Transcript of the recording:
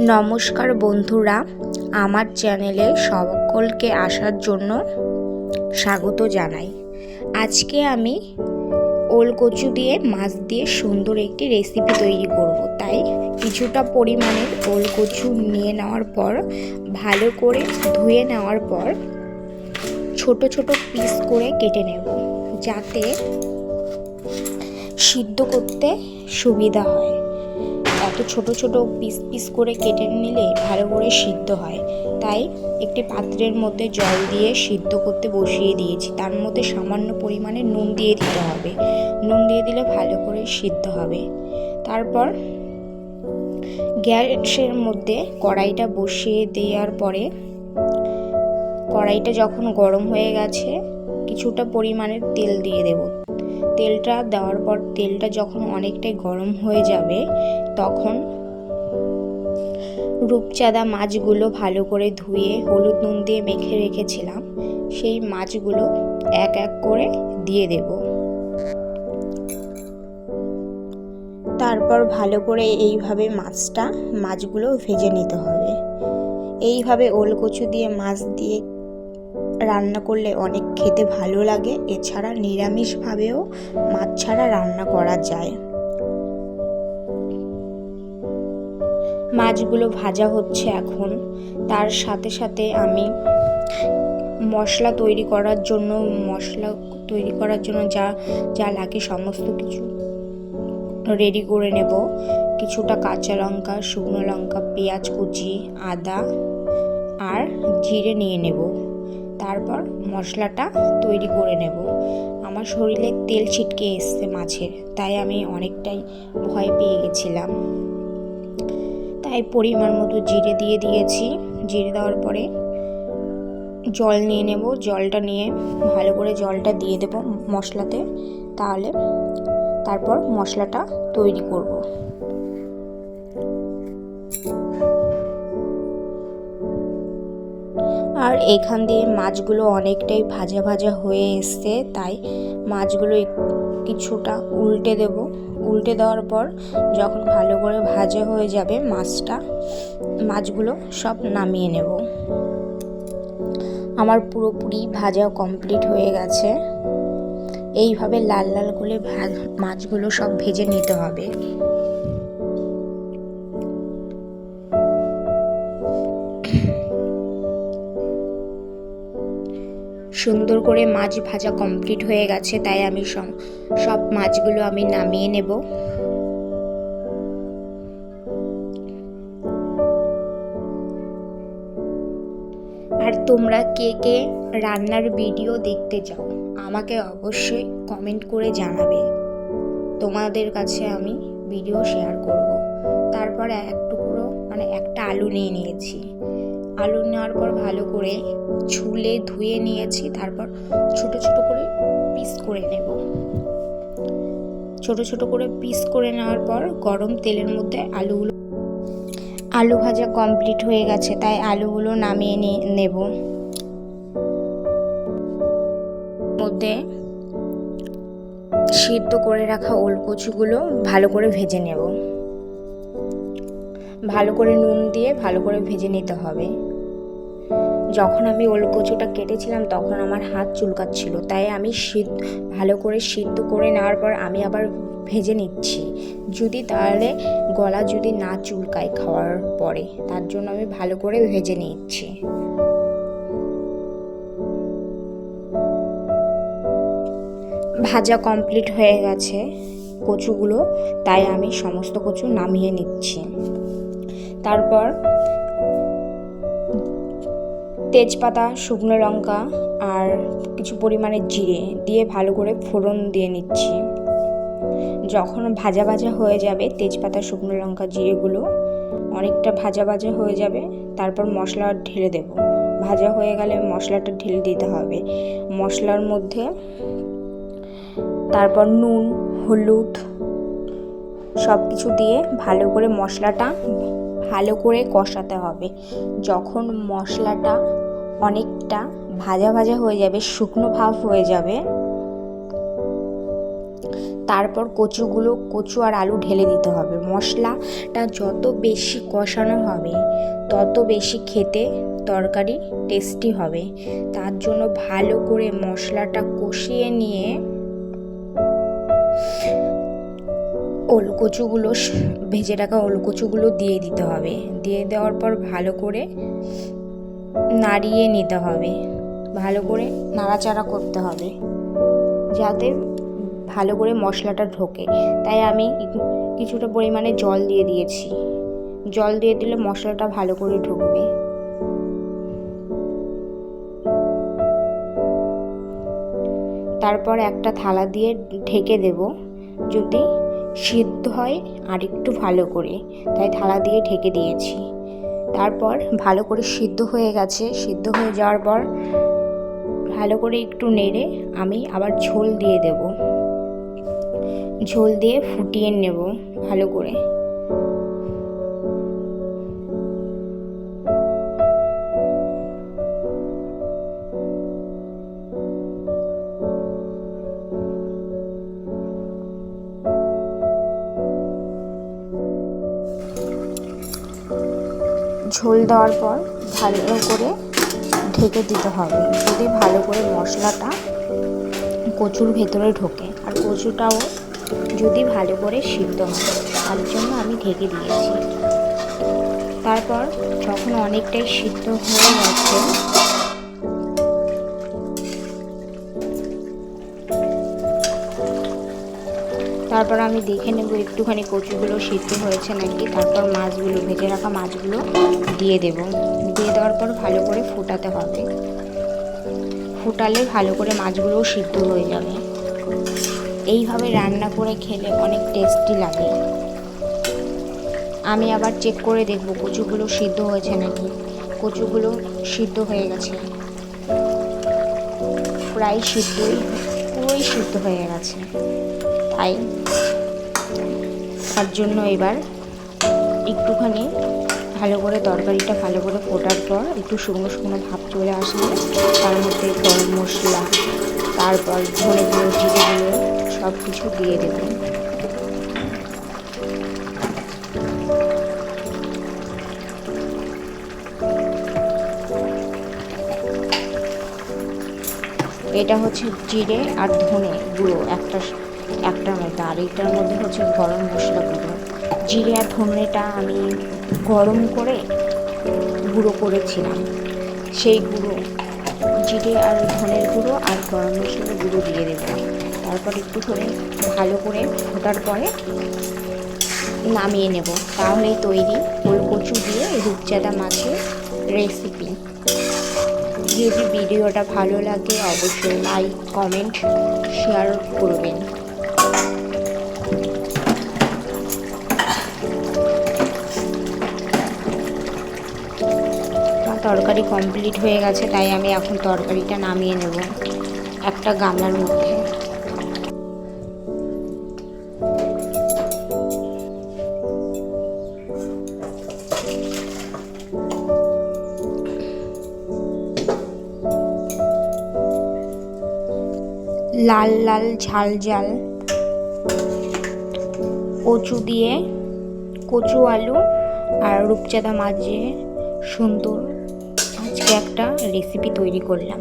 নমস্কার বন্ধুরা, আমার চ্যানেলে সকলকে আসার জন্য স্বাগত জানাই। আজকে আমি ওলকচু দিয়ে মাছ দিয়ে সুন্দর একটি রেসিপি তৈরি করব। তাই কিছুটা পরিমাণের ওলকচু নিয়ে নেওয়ার পর ভালো করে ধুয়ে নেওয়ার পর ছোট ছোট পিস করে কেটে নেব, যাতে সিদ্ধ করতে সুবিধা হয়। এত ছোট ছোট পিস পিস করে কেটে নিলে ভালো করে সিদ্ধ হয়। তাই একটি পাত্রের মধ্যে জল দিয়ে সিদ্ধ করতে বসিয়ে দিয়েছি। তার মধ্যে সামান্য পরিমাণে নুন দিয়ে দিতে হবে। নুন দিয়ে দিলে ভালো করে সিদ্ধ হবে। তারপর গ্যাসের মধ্যে কড়াইটা বসিয়ে দেওয়ার পরে কড়াইটা যখন গরম হয়ে গেছে, কিছুটা পরিমাণের তেল দিয়ে দেব। তেলটা দেওয়ার পর তেলটা যখন অনেকটাই গরম হয়ে যাবে, তখন রূপচাঁদা মাছগুলো ভালো করে ধুয়ে হলুদ নুন দিয়ে মেখে রেখেছিলাম, সেই মাছগুলো এক এক করে দিয়ে দেব। তারপর ভালো করে এইভাবে মাছগুলো ভেজে নিতে হবে। এইভাবে ওলকচু দিয়ে মাছ দিয়ে রান্না করলে অনেক খেতে ভালো লাগে। এছাড়া নিরামিষভাবেও মাছ ছাড়া রান্না করা যায়। মাছগুলো ভাজা হচ্ছে এখন। তার সাথে সাথে আমি মশলা তৈরি করার জন্য যা যা লাগে সমস্ত কিছু রেডি করে নেব। কিছুটা কাঁচা লঙ্কা, শুকনো লঙ্কা, পেঁয়াজ কুচি, আদা আর জিরে নিয়ে নেব। তারপর মশলাটা তৈরি করে নেব। আমার শরীরে তেল ছিটকে এসছে মাছের, তাই আমি অনেকটাই ভয় পেয়ে গেছিলাম। তাই পরিমাণ মতো জিরে দিয়ে দিয়েছি। জিরে দেওয়ার পরে জল নিয়ে নেব। জলটা নিয়ে ভালো করে জলটা দিয়ে দেব মশলাতে। তারপর মশলাটা তৈরি করব। আর এখান দিয়ে মাছগুলো অনেকটাই ভাজা ভাজা হয়ে এসছে, তাই মাছগুলো কিছুটা উল্টে দেব। উল্টে দেওয়ার পর যখন ভালো করে ভাজা হয়ে যাবে মাছগুলো সব নামিয়ে নেব। আমার পুরোপুরি ভাজা কমপ্লিট হয়ে গেছে। এইভাবে লাল লাল করে মাছগুলো সব ভেজে নিতে হবে। সুন্দর করে মাছ ভাজা কমপ্লিট হয়ে গেছে, তাই আমি সব মাছগুলো আমি নামিয়ে নেব। আর তোমরা কে কে রান্নার ভিডিও দেখতে চাও আমাকে অবশ্যই কমেন্ট করে জানাবে। তোমাদের কাছে আমি ভিডিও শেয়ার করব। তারপর একটা আলু নিয়ে নিয়েছি। আলু নেওয়ার পর ভালো করে ছুলে ধুয়ে নিয়েছি। তারপর ছোট ছোট করে পিস করে নেব। ছোট ছোট করে পিস করে নেওয়ার পর গরম তেলের মধ্যে আলু ভাজা কমপ্লিট হয়ে গেছে, তাই আলুগুলো নামিয়ে নেব। মধ্যে সিদ্ধ করে রাখা ওলকচুগুলো ভালো করে ভেজে নেব। ভালো করে নুন দিয়ে ভালো করে ভেজে নিতে হবে। যখন আমি ওলকচুটা কেটেছিলাম তখন আমার হাত চুলকাচ্ছিল, তাই আমি ভালো করে সিদ্ধ করে নেওয়ার পর আমি আবার ভেজে নিচ্ছি। তাহলে গলা যদি না চুলকায় খাওয়ার পরে, তার জন্য আমি ভালো করে ভেজে নিচ্ছি। ভাজা কমপ্লিট হয়ে গেছে কচুগুলো, তাই আমি সমস্ত কচু নামিয়ে নিচ্ছি। তারপর তেজপাতা, শুকনো লঙ্কা আর কিছু পরিমাণে জিরে দিয়ে ভালো করে ফোড়ন দিয়ে নিচ্ছি। যখন ভাজা ভাজা হয়ে যাবে তেজপাতা, শুকনো লঙ্কা, জিরেগুলো অনেকটা ভাজা ভাজা হয়ে যাবে, তারপর মশলা ঢেলে দেব। ভাজা হয়ে গেলে মশলাটা ঢেলে দিতে হবে মশলার মধ্যে। তারপর নুন, হলুদ সব কিছু দিয়ে ভালো করে মশলাটা ভালো করে কষাতে হবে। যখন মশলাটা অনেকটা ভাজা ভাজা হয়ে যাবে, শুকনো ভাব হয়ে যাবে, তারপর কচু আর আলু ঢেলে দিতে হবে। মশলাটা যত বেশি কষানো হবে তত বেশি খেতে তরকারি টেস্টি হবে। তার জন্য ভালো করে মশলাটা কষিয়ে নিয়ে ওলকচুগুলো, ভেজে রাখা ওলকচুগুলো দিয়ে দিতে হবে। দিয়ে দেওয়ার পর ভালো করে নাড়িয়ে নিতে হবে, ভালো করে নাড়াচাড়া করতে হবে যাতে ভালো করে মশলাটা ঢোকে। তাই আমি কিছুটা পরিমাণে জল দিয়ে দিয়েছি। জল দিয়ে দিলে মশলাটা ভালো করে ঢুকবে। তারপর একটা থালা দিয়ে ঢেকে দেব, যদি সিদ্ধ হয় আর একটু ভালো করে, তাই থালা দিয়ে ঢেকে দিয়েছি। তারপর ভালো করে সিদ্ধ হয়ে গেছে। সিদ্ধ হয়ে যাওয়ার পর ভালো করে একটু নেড়ে আমি আবার ঝোল দিয়ে দেব। ঝোল দিয়ে ফুটিয়ে নেব ভালো করে। ঝোল দেওয়ার পর ভালো করে ঢেকে দিতে হবে, যদি ভালো করে মশলাটা কচুর ভেতরে ঢোকে আর কচুটাও যদি ভালো করে সিদ্ধ হয়, তার জন্য আমি ঢেকে দিয়েছি। তারপর যখন অনেকটাই সিদ্ধ হয়ে গেছে, তারপর আমি দেখে নেব একটুখানি কচুগুলো সিদ্ধ হয়েছে নাকি। তারপর মাছগুলো, ভেজে রাখা মাছগুলো দিয়ে দেব। দিয়ে দেওয়ার পর ভালো করে ফোটাতে হবে। ফোটালে ভালো করে মাছগুলোও সিদ্ধ হয়ে যাবে। এইভাবে রান্না করে খেলে অনেক টেস্টি লাগে। আমি আবার চেক করে দেখব কচুগুলো সিদ্ধ হয়েছে নাকি। কচুগুলো সিদ্ধ হয়ে গেছে, প্রায় পুরোই সিদ্ধ হয়ে গেছে। তাই তার জন্য এবার একটুখানি ভালো করে তরকারিটা ভালো করে ফোটার পর একটু শুকনো শুকনো ভাব চলে আসলে তার মধ্যে গরম মশলা, তারপর ধনে গুঁড়ো, জিরে গুঁড়ো সব কিছু দিয়ে দেবো। এটা হচ্ছে জিরে আর ধনে গুঁড়ো একটার মধ্যে, আর এইটার মধ্যে হচ্ছে গরম মশলা গুঁড়ো। জিরে আর ধনেটা আমি গরম করে গুঁড়ো করেছিলাম, সেই গুঁড়ো জিরে আর ধনের গুঁড়ো আর গরম মশলার গুঁড়ো দিয়ে দেবো। তারপর একটু করে ভালো করে ফোটার পরে নামিয়ে নেব। তাহলেই তৈরি ওলকচু দিয়ে রূপচাঁদা মাছের রেসিপি। যদি ভিডিওটা ভালো লাগে অবশ্যই লাইক, কমেন্ট, শেয়ার করবেন। তরকারি কমপ্লিট হয়ে গেছে, তাই আমি এখন তরকারিটা নামিয়ে নেব একটা গামলার মধ্যে। লাল লাল ঝাল ঝাল কচু দিয়ে, কচু আলু আর রূপচাঁদা মাছ দিয়ে সুন্দর আজকে একটা রেসিপি তৈরি করলাম।